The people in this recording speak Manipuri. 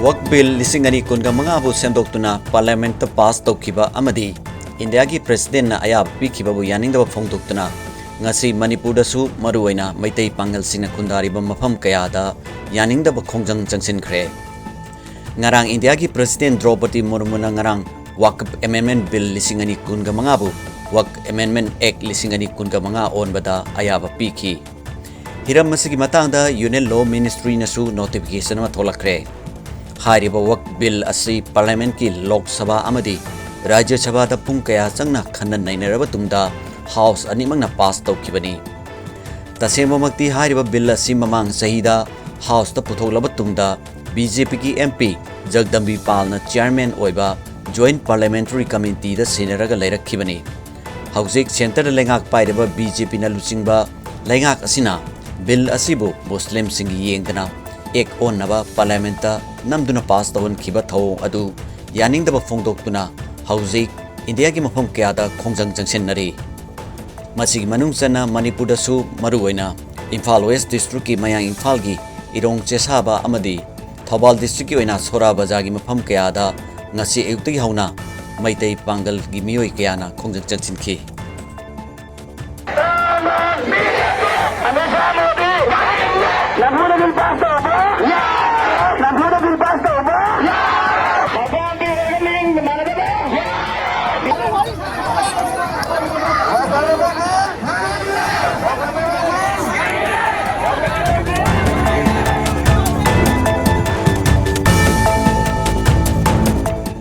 Waqf Bill lising ani kunga mga bu semdoktuna Parliament ta pass tawkiba amadi India gi President na ayab pikiba bu yaningda phongdoktuna ngasi Manipur da su maruwaina maitai pangal sina kundari ba mafam kaya da yaningda ba khongjang changsin khre ngarang India gi President Draupadi Murmu na ngarang Waqf Amendment Bill lising ani kunga mga bu Waqf Amendment Act lising ani kunga mga on bada ayaba piki hiram masigi matangda Union Law Ministry na su notification ma tholakre Hariba Waqf Bill asi Parliament ki Lok Sabha amadi Rajya Sabha da pung kaya changna khanan nainaraba tungda House animang na pass tawkibani tasema makti hariba bill asi mamang sahida House ta puthoklaba tungda BJP ki MP Jagdambi Pal na chairman oiba Joint Parliamentary Committee da seneraga lairakibani Hauzik center da lengak pairaba BJP na luchingba lengak asina bill asibu Muslim singi yengdana ek on naba parliament namduna pass tawon khiba thau adu yaning daba phongdoktuna hauzik India gi mafam kya da khongjang jangsen nari masigi manung chana Manipur da su maruwaina Imphal West district ki mayang Imphal gi Irong Chesaba amadi Thobal district ki oina Sora bazar gi mafam kya da ngasi ayukti hauna maitai pangal gi miyoi kya na khongjang jangsin khi